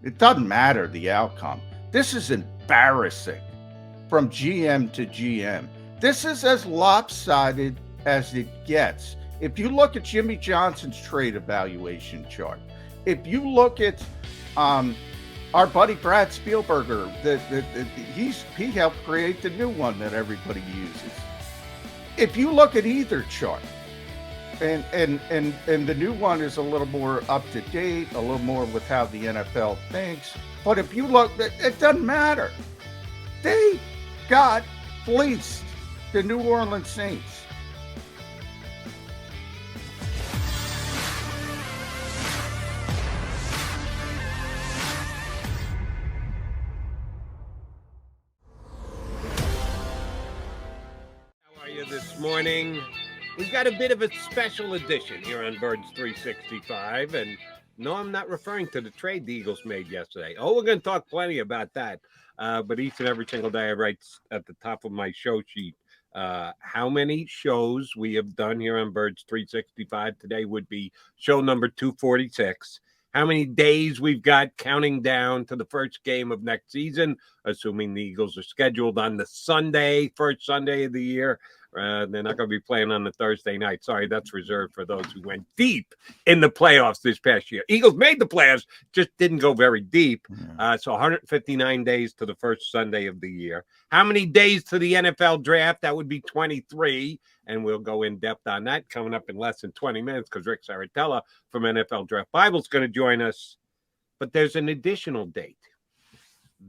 It doesn't matter the outcome. This is embarrassing from GM to GM. This is as lopsided as it gets. If you look at Jimmy Johnson's trade evaluation chart, if you look at our buddy Brad Spielberger, he helped create the new one that everybody uses. If you look at either chart, and the new one is a little more up to date, a little more with how the NFL thinks. But if you look, it doesn't matter. They got fleeced, the New Orleans Saints. How are you this morning? We've got a bit of a special edition here on Birds 365, and no, I'm not referring to the trade the Eagles made yesterday. Oh, we're going to talk plenty about that, but each and every single day I write at the top of my show sheet how many shows we have done here on Birds 365. Today would be show number 246. How many days we've got counting down to the first game of next season, assuming the Eagles are scheduled on the Sunday, first Sunday of the year. They're not going to be playing on the Thursday night. Sorry, that's reserved for those who went deep in the playoffs this past year. Eagles made the playoffs, just didn't go very deep. So 159 days to the first Sunday of the year. How many days to the NFL draft? That would be 23. And we'll go in depth on that coming up in less than 20 minutes because Rick Saratella from NFL Draft Bible is going to join us. But there's an additional date.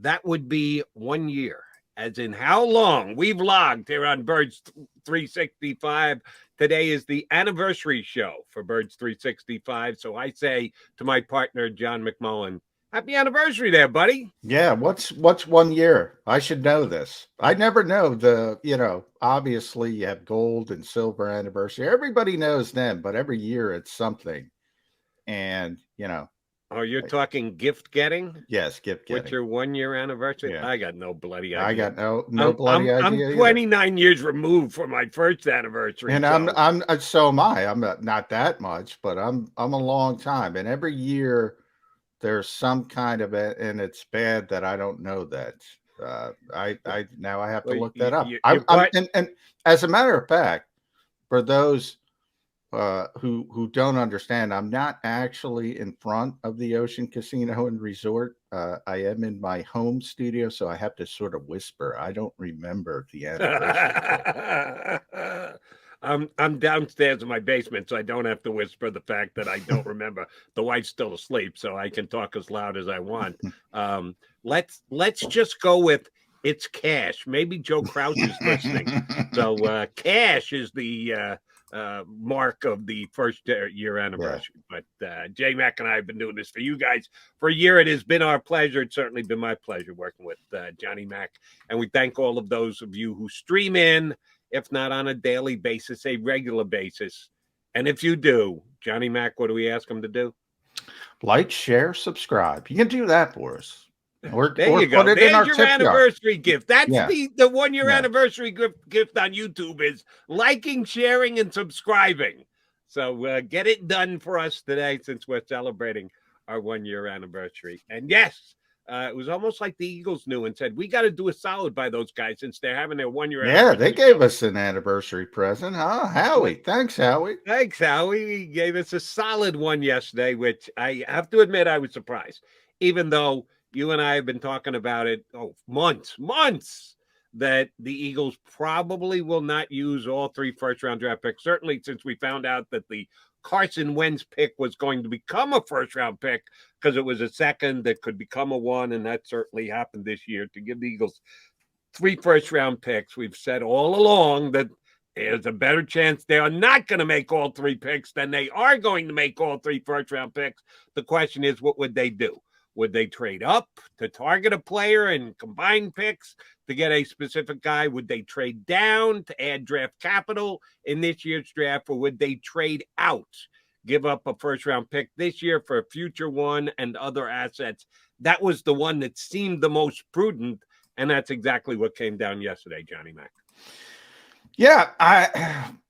That would be 1 year. As in how long we've logged here on Birds 365. Today is the anniversary show for Birds 365. So I say to my partner, John McMullen, happy anniversary there, buddy. Yeah, what's 1 year? I should know this. I never know obviously you have gold and silver anniversary. Everybody knows them, but every year it's something. And, Oh, you're talking gift getting? Yes, gift getting. What's your 1 year anniversary? Yeah. I got no bloody idea. I got no bloody idea. I'm 29 years removed from my first anniversary. And so. So am I. I'm not that much, but I'm a long time. And every year there's some kind of it, and it's bad that I don't know that. I have to look that up. And as a matter of fact, for those who don't understand, I'm not actually in front of the Ocean Casino and Resort. I am in my home studio, so I have to sort of whisper. I don't remember the anniversary. I'm downstairs in my basement, so I don't have to whisper the fact that I don't remember. The wife's still asleep, so I can talk as loud as I want. Let's just go with it's cash. Maybe Joe Krause is listening. So cash is the mark of the first year anniversary. Yeah. But J Mac and I have been doing this for you guys for a year. It has been our pleasure. It's certainly been my pleasure working with Johnny Mac. And we thank all of those of you who stream in, if not on a daily basis, a regular basis. And if you do, Johnny Mac, what do we ask them to do? Like, share, subscribe. You can do that for us. There you go. There's your anniversary gift. That's the 1 year anniversary gift on YouTube is liking, sharing, and subscribing. So get it done for us today since we're celebrating our 1 year anniversary. And yes, it was almost like the Eagles knew and said, we got to do a solid by those guys since they're having their 1 year anniversary. Yeah, they gave us an anniversary present, huh? Howie. Thanks, Howie. Thanks, Howie. He gave us a solid one yesterday, which I have to admit I was surprised, even though you and I have been talking about it months, that the Eagles probably will not use all 3 first-round draft picks, certainly since we found out that the Carson Wentz pick was going to become a first-round pick because it was a second that could become a 1, and that certainly happened this year to give the Eagles 3 first-round picks. We've said all along that there's a better chance they are not going to make all 3 picks than they are going to make all 3 first-round picks. The question is, what would they do? Would they trade up to target a player and combine picks to get a specific guy? Would they trade down to add draft capital in this year's draft? Or would they trade out, give up a first-round pick this year for a future one and other assets? That was the one that seemed the most prudent, and that's exactly what came down yesterday, Johnny Mac. Yeah,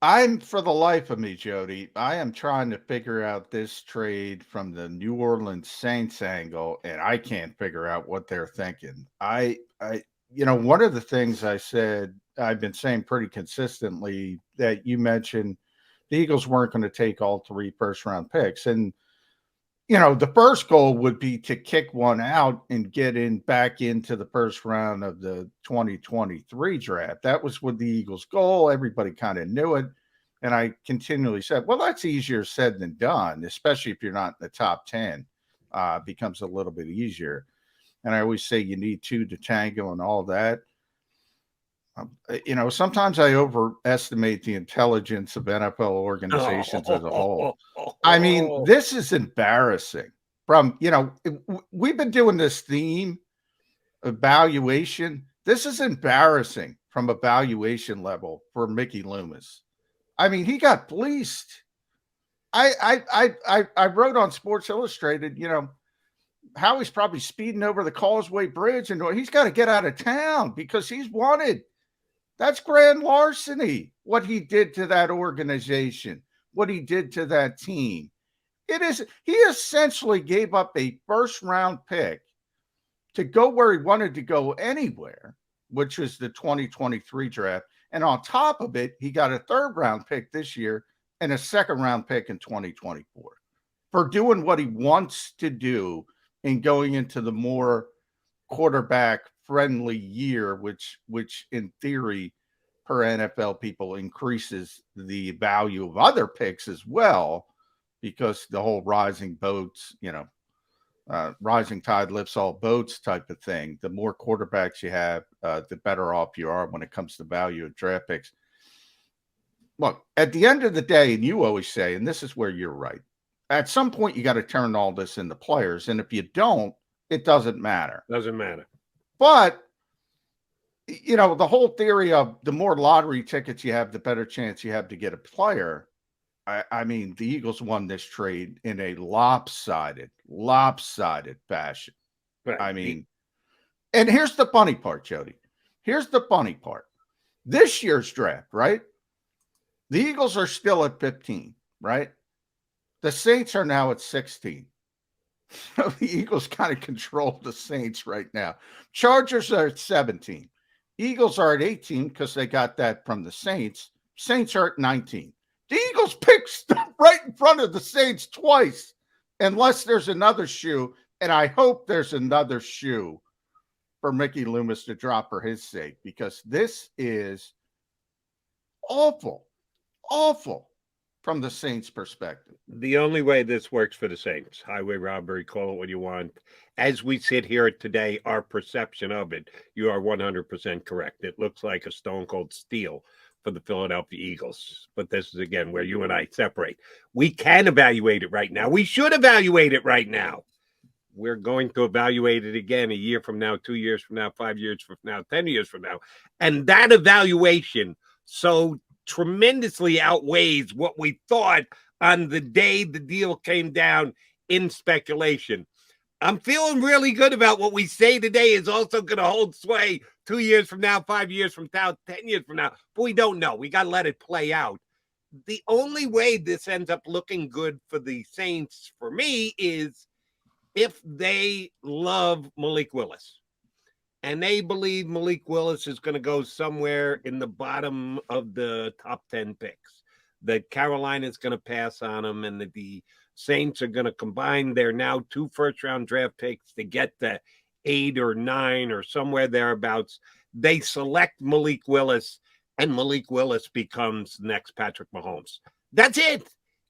I'm for the life of me, Jody. I am trying to figure out this trade from the New Orleans Saints angle, and I can't figure out what they're thinking. One of the things I said I've been saying pretty consistently that you mentioned the Eagles weren't going to take all 3 first round picks, and the first goal would be to kick one out and get in back into the first round of the 2023 draft. That was with the Eagles' goal. Everybody kind of knew it. And I continually said, well, that's easier said than done, especially if you're not in the top 10. Becomes a little bit easier. And I always say you need 2 to tango and all that. Sometimes I overestimate the intelligence of NFL organizations as a whole. I mean, this is embarrassing. We've been doing this theme evaluation. This is embarrassing from a valuation level for Mickey Loomis. I mean, he got fleeced. I wrote on Sports Illustrated, Howie's probably speeding over the Causeway Bridge and he's got to get out of town because he's wanted. That's grand larceny, what he did to that organization, what he did to that team. He essentially gave up a first round pick to go where he wanted to go anywhere, which was the 2023 draft. And on top of it, he got a 3rd round pick this year and a 2nd round pick in 2024 for doing what he wants to do and going into the more quarterback friendly year, which in theory per NFL people increases the value of other picks as well, because the whole rising boats, rising tide lifts all boats type of thing. The more quarterbacks you have, the better off you are when it comes to value of draft picks. Look, at the end of the day, and you always say, and this is where you're right, at some point you got to turn all this into players. And if you don't, it doesn't matter. Doesn't matter. But, the whole theory of the more lottery tickets you have, the better chance you have to get a player. I mean, the Eagles won this trade in a lopsided fashion. Right. I mean, and here's the funny part, Jody. Here's the funny part. This year's draft, right? The Eagles are still at 15, right? The Saints are now at 16. So the Eagles kind of control the Saints right now. Chargers are at 17. Eagles are at 18 because they got that from the Saints. Saints are at 19. The Eagles picked right in front of the Saints twice, unless there's another shoe, and I hope there's another shoe for Mickey Loomis to drop for his sake, because this is awful from the Saints' perspective. The only way this works for the Saints, highway robbery, call it what you want. As we sit here today, our perception of it, you are 100% correct. It looks like a stone cold steal for the Philadelphia Eagles. But this is, again, where you and I separate. We can evaluate it right now. We should evaluate it right now. We're going to evaluate it again a year from now, 2 years from now, 5 years from now, 10 years from now. And that evaluation so tremendously outweighs what we thought on the day the deal came down in speculation. I'm feeling really good about what we say today is also going to hold sway 2 years from now, 5 years from now, 10 years from now. But we don't know. We got to let it play out. The only way this ends up looking good for the Saints, for me, is if they love Malik Willis. And they believe Malik Willis is going to go somewhere in the bottom of the top 10 picks. That Carolina's going to pass on him, and that the Saints are going to combine their now 2 first-round draft picks to get the 8 or 9 or somewhere thereabouts. They select Malik Willis, and Malik Willis becomes the next Patrick Mahomes. That's it.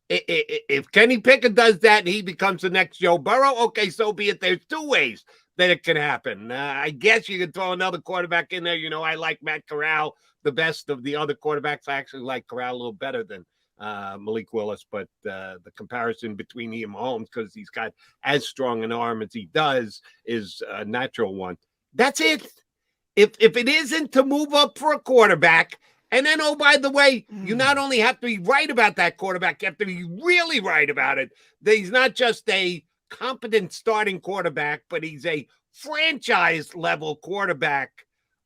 If Kenny Pickett does that and he becomes the next Joe Burrow, okay, so be it. There's 2 ways that it can happen. I guess you can throw another quarterback in there. I like Matt Corral the best of the other quarterbacks. I actually like Corral a little better than Malik Willis, but the comparison between he and Mahomes, because he's got as strong an arm as he does, is a natural one. That's it. If it isn't to move up for a quarterback, and then, oh, by the way, you not only have to be right about that quarterback, you have to be really right about it. That he's not just a competent starting quarterback, but he's a franchise level quarterback.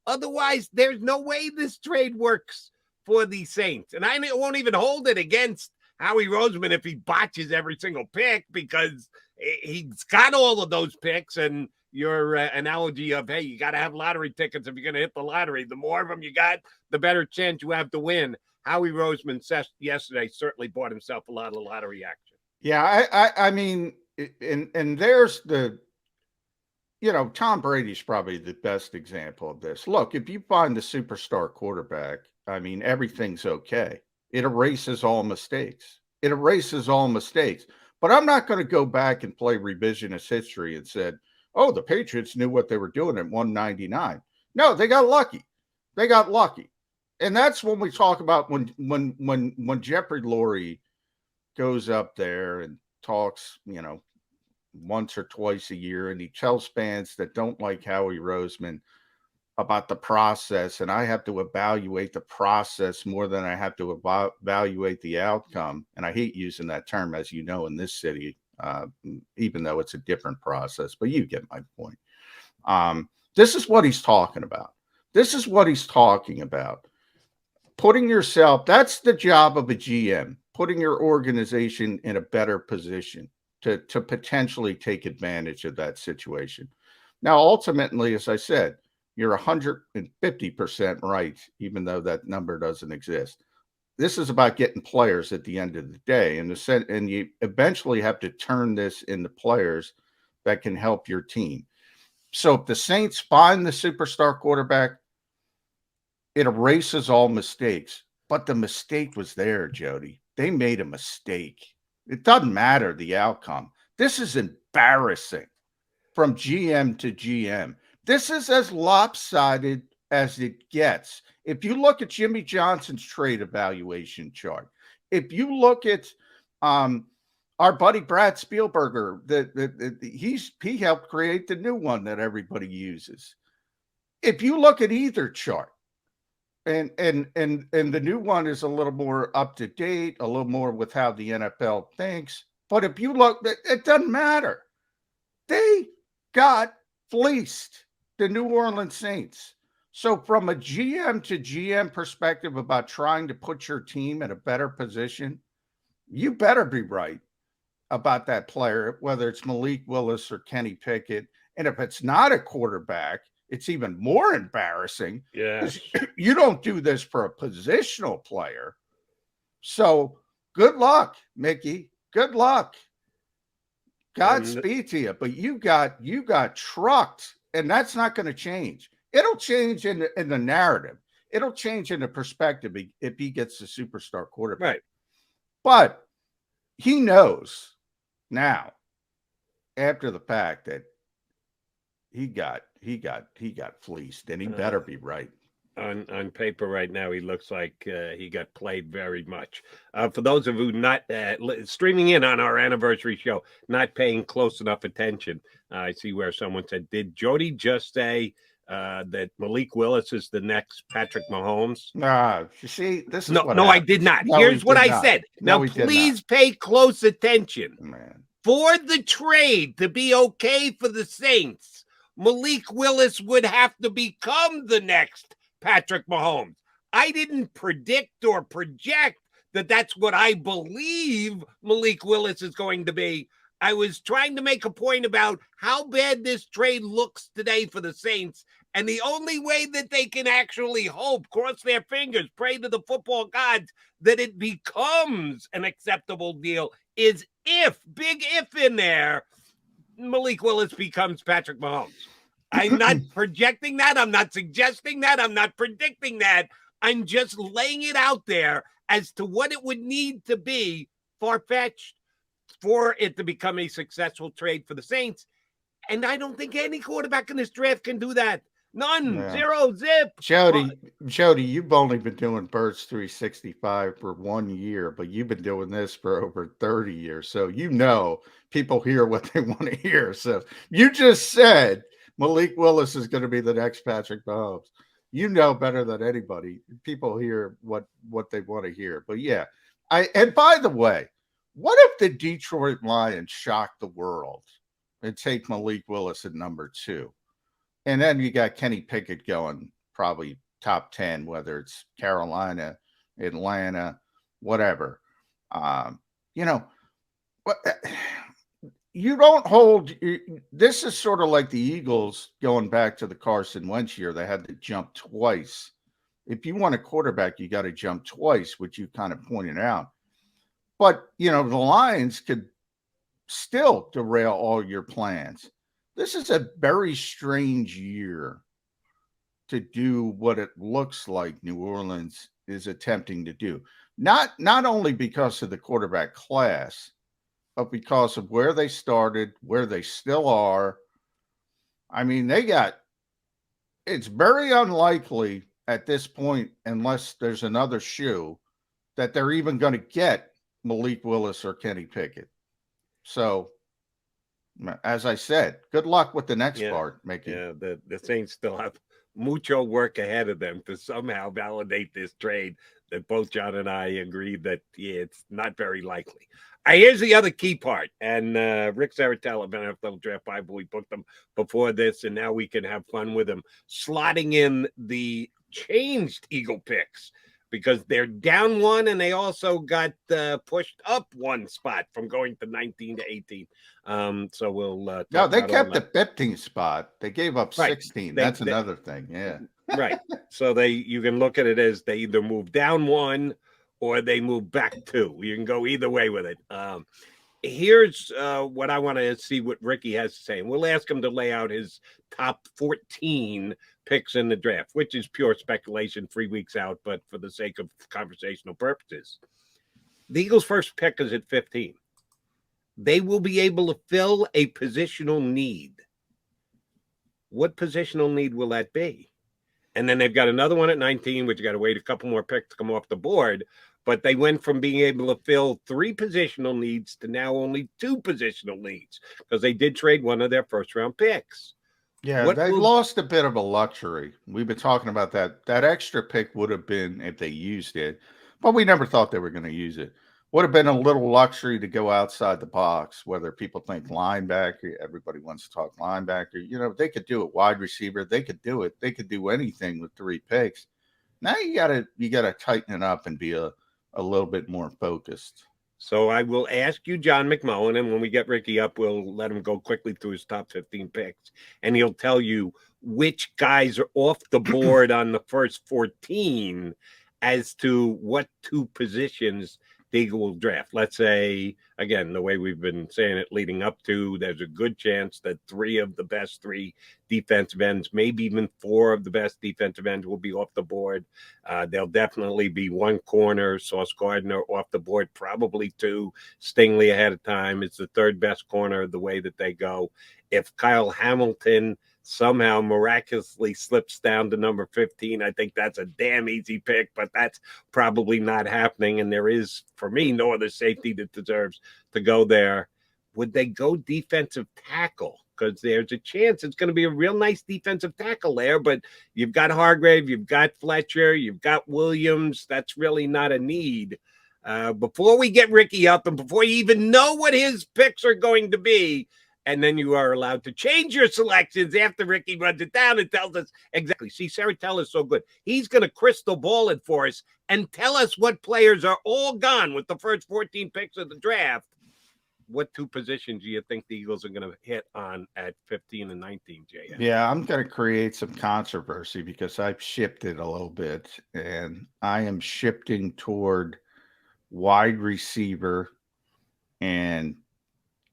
Otherwise, there's no way this trade works for the Saints. And I won't even hold it against Howie Roseman if he botches every single pick, because he's got all of those picks. And your analogy of, hey, you got to have lottery tickets if you're going to hit the lottery. The more of them you got, the better chance you have to win. Howie Roseman yesterday certainly bought himself a lot of lottery action. Yeah, I mean, and there's the, Tom Brady's probably the best example of this. Look, if you find the superstar quarterback, I mean, everything's okay. It erases all mistakes. It erases all mistakes. But I'm not going to go back and play revisionist history and said, oh, the Patriots knew what they were doing at 199. No, they got lucky. They got lucky. And that's when we talk about when Jeffrey Lurie goes up there and talks, once or twice a year, and he tells fans that don't like Howie Roseman about the process, and I have to evaluate the process more than I have to evaluate the outcome. And I hate using that term, as you know, in this city, even though it's a different process, but you get my point. This is what he's talking about. This is what he's talking about. Putting yourself, that's the job of a GM, putting your organization in a better position to potentially take advantage of that situation. Now, ultimately, as I said, you're 150% right, even though that number doesn't exist. This is about getting players at the end of the day, and you eventually have to turn this into players that can help your team. So if the Saints find the superstar quarterback, it erases all mistakes. But the mistake was there, Jody. They made a mistake. It doesn't matter the outcome. This is embarrassing from GM to GM. This is as lopsided as it gets. If you look at Jimmy Johnson's trade evaluation chart, if you look at our buddy Brad Spielberger, he helped create the new one that everybody uses. If you look at either chart, and the new one is a little more up to date, a little more with how the NFL thinks. But if you look, it doesn't matter. They got fleeced, the New Orleans Saints. So from a GM to GM perspective about trying to put your team in a better position, you better be right about that player, whether it's Malik Willis or Kenny Pickett. And if it's not a quarterback, it's even more embarrassing. Yes. You don't do this for a positional player. So good luck, Mickey. Good luck. Godspeed to you. But you got trucked, and that's not going to change. It'll change in the narrative. It'll change in the perspective if he gets the superstar quarterback. Right. But he knows now, after the fact, that he got fleeced, and he better be right. On paper right now, he looks like he got played very much. For those of you not streaming in on our anniversary show, not paying close enough attention, I see where someone said, did Jody just say that Malik Willis is the next Patrick Mahomes? You see, this is no, what I did not. No, here's what I not. said. No, now, please pay close attention. Man. For the trade to be okay for the Saints, Malik Willis would have to become the next Patrick Mahomes. I didn't predict or project that that's what I believe Malik Willis is going to be. I was trying to make a point about how bad this trade looks today for the Saints. And the only way that they can actually hope, cross their fingers, pray to the football gods that it becomes an acceptable deal is if, big if in there, Malik Willis becomes Patrick Mahomes. I'm not projecting that. I'm not suggesting that. I'm not predicting that. I'm just laying it out there as to what it would need to be far-fetched for it to become a successful trade for the Saints. And I don't think any quarterback in this draft can do that. None. Yeah. Zero. Zip. Jody, you've only been doing Birds 365 for 1 year, but you've been doing this for over 30 years. So people hear what they want to hear. So you just said Malik Willis is going to be the next Patrick Mahomes. You know better than anybody. People hear what they want to hear. But yeah, and by the way, what if the Detroit Lions shock the world and take Malik Willis at number 2? And then you got Kenny Pickett going probably top 10, whether it's Carolina, Atlanta, whatever. You know, but you don't hold. This is sort of like the Eagles going back to the Carson Wentz year. They had to jump twice. If you want a quarterback, you got to jump twice, which you kind of pointed out. But, the Lions could still derail all your plans. This is a very strange year to do what it looks like New Orleans is attempting to do. Not only because of the quarterback class, but because of where they started, where they still are. I mean, it's very unlikely at this point, unless there's another shoe, that they're even going to get Malik Willis or Kenny Pickett. So, as I said, good luck with the next part, Mickey. Yeah, the Saints still have mucho work ahead of them to somehow validate this trade that both John and I agree that it's not very likely. Here's the other key part. And Rick Saratella of NFL Draft Bible, we booked them before this, and now we can have fun with them, slotting in the changed Eagle picks because they're down one and they also got pushed up one spot from going to 19 to 18. So we'll no, they kept the 15th spot. They gave up 16. That's another thing. Yeah. Right. So you can look at it as they either move down one or they move back two. You can go either way with it. Here's what I want to see what Ricky has to say. And we'll ask him to lay out his top 14 picks in the draft, which is pure speculation 3 weeks out, but for the sake of conversational purposes. The Eagles' first pick is at 15. They will be able to fill a positional need. What positional need will that be? And then they've got another one at 19, which you got to wait a couple more picks to come off the board. But they went from being able to fill 3 positional needs to now only 2 positional needs because they did trade one of their first-round picks. Yeah, they lost a bit of a luxury. We've been talking about that. That extra pick would have been if they used it, but we never thought they were going to use it. Would have been a little luxury to go outside the box, whether people think linebacker, everybody wants to talk linebacker. They could do it. Wide receiver, they could do it. They could do anything with 3 picks. Now you gotta tighten it up and be a little bit more focused. So I will ask you, John McMullen, and when we get Ricky up, we'll let him go quickly through his top 15 picks, and he'll tell you which guys are off the board on the first 14 as to what 2 positions the Eagle will draft. Let's say, again, the way we've been saying it leading up to, there's a good chance that 3 of the best 3 defensive ends, maybe even 4 of the best defensive ends will be off the board. There'll definitely be 1 corner, Sauce Gardner off the board, probably 2. Stingley ahead of time is the 3rd best corner the way that they go. If Kyle Hamilton somehow miraculously slips down to number 15, I think that's a damn easy pick, but that's probably not happening. And there is, for me, no other safety that deserves to go there. Would they go defensive tackle? Because there's a chance it's going to be a real nice defensive tackle there, but you've got Hargrave, you've got Fletcher, you've got Williams. That's really not a need. Before we get Ricky up and before you even know what his picks are going to be, and then you are allowed to change your selections after Ricky runs it down and tells us exactly. See, Saratella is so good. He's going to crystal ball it for us and tell us what players are all gone with the first 14 picks of the draft. What 2 positions do you think the Eagles are going to hit on at 15 and 19, JM? Yeah, I'm going to create some controversy because I've shifted a little bit, and I am shifting toward wide receiver and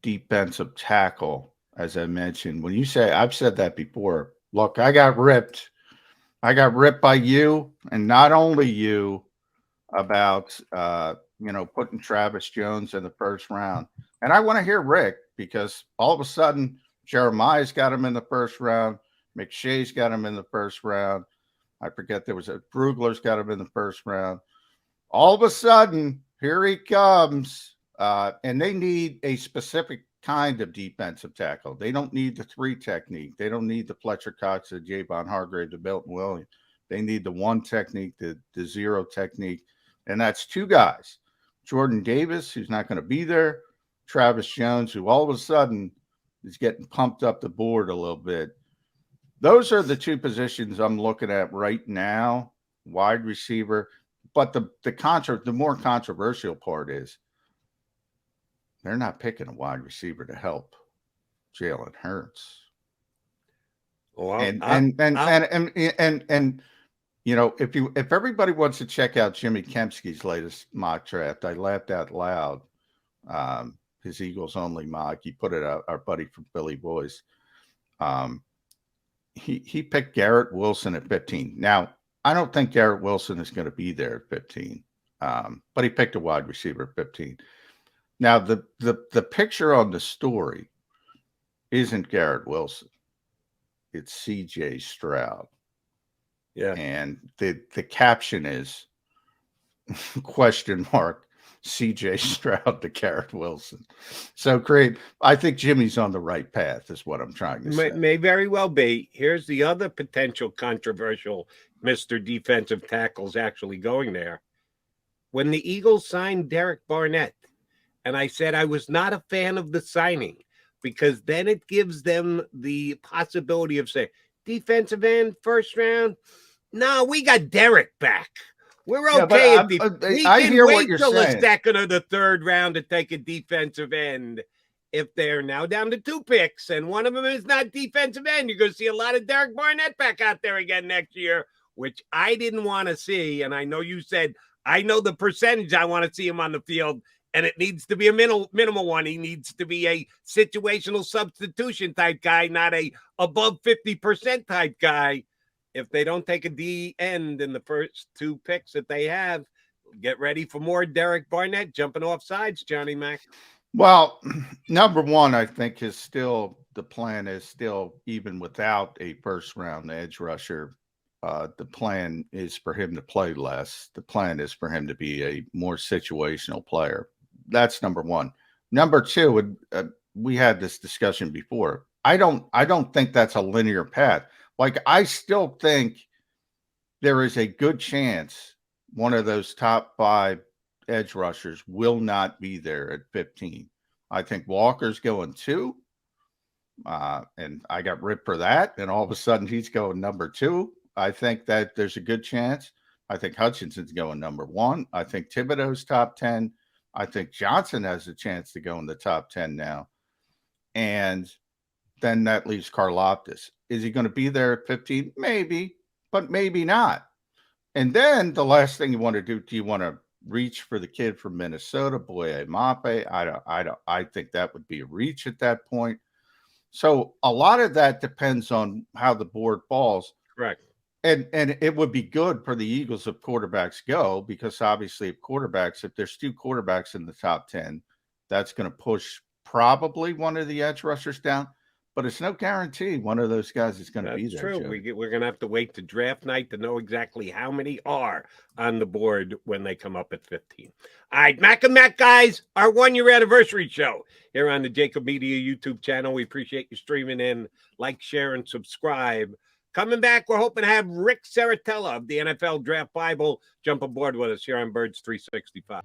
defensive tackle, as I mentioned. When you say, I've said that before. Look, I got ripped by you, and not only you, about putting Travis Jones in the first round. And I want to hear Rick, because all of a sudden Jeremiah's got him in the first round, McShay's got him in the first round. I forget there was a Brugler's got him in the first round. All of a sudden, here he comes. And they need a specific kind of defensive tackle. They don't need the 3 technique. They don't need the Fletcher Cox, the Javon Hargrave, the Belton Williams. They need the 1 technique, the 0 technique. And that's 2 guys. Jordan Davis, who's not going to be there. Travis Jones, who all of a sudden is getting pumped up the board a little bit. Those are the 2 positions I'm looking at right now. Wide receiver. but the more controversial part is they're not picking a wide receiver to help Jalen Hurts. Well, And you know, if everybody wants to check out Jimmy Kempski's latest mock draft, I laughed out loud. His Eagles only mock, he put it out. Our buddy from Philly Boys, he picked Garrett Wilson at 15. Now, I don't think Garrett Wilson is going to be there at 15, but he picked a wide receiver at 15. Now, the picture on the story isn't Garrett Wilson; it's C.J. Stroud. Yeah, and the caption is question mark C.J. Stroud to Garrett Wilson. So great. I think Jimmy's on the right path, is what I'm trying to say. may very well be. Here's the other potential controversial Mr. Defensive Tackle's actually going there. When the Eagles signed Derek Barnett, and I said I was not a fan of the signing because then it gives them the possibility of saying, defensive end, first round. No, we got Derek back. We're okay. We can wait till the second or the third round to take a defensive end. If they're now down to 2 picks and one of them is not defensive end, you're going to see a lot of Derek Barnett back out there again next year, which I didn't want to see. And I know you said, I know the percentage I want to see him on the field, and it needs to be a minimal one. He needs to be a situational substitution type guy, not a above 50% type guy. If they don't take a D end in the first 2 picks that they have, get ready for more Derek Barnett jumping off sides, Johnny Mac. Well, number one, I think the plan is still, even without a first round edge rusher, the plan is for him to play less. The plan is for him to be a more situational player. That's number one. Number two, we had this discussion before. I don't think that's a linear path. Like, I still think there is a good chance one of those top 5 edge rushers will not be there at 15. I think Walker's going 2, and I got ripped for that, and all of a sudden he's going number 2. I think that there's a good chance. I think Hutchinson's going number 1. I think Thibodeau's top 10. I think Johnson has a chance to go in the top 10 now. And then that leaves Karlaftis. Is he going to be there at 15? Maybe, but maybe not. And then the last thing you want to do you want to reach for the kid from Minnesota, Boye Mafe? I think that would be a reach at that point. So a lot of that depends on how the board falls. Correct. And it would be good for the Eagles if quarterbacks go, because obviously if there's 2 quarterbacks in the top 10, that's going to push probably one of the edge rushers down. But it's no guarantee one of those guys is going to be there. That's true. We're going to have to wait to draft night to know exactly how many are on the board when they come up at 15. All right, Mac and Mac, guys, our 1-year anniversary show here on the JAKIB Media YouTube channel. We appreciate you streaming in. Like, share, and subscribe. Coming back, we're hoping to have Rick Saratella of the NFL Draft Bible jump aboard with us here on Birds 365.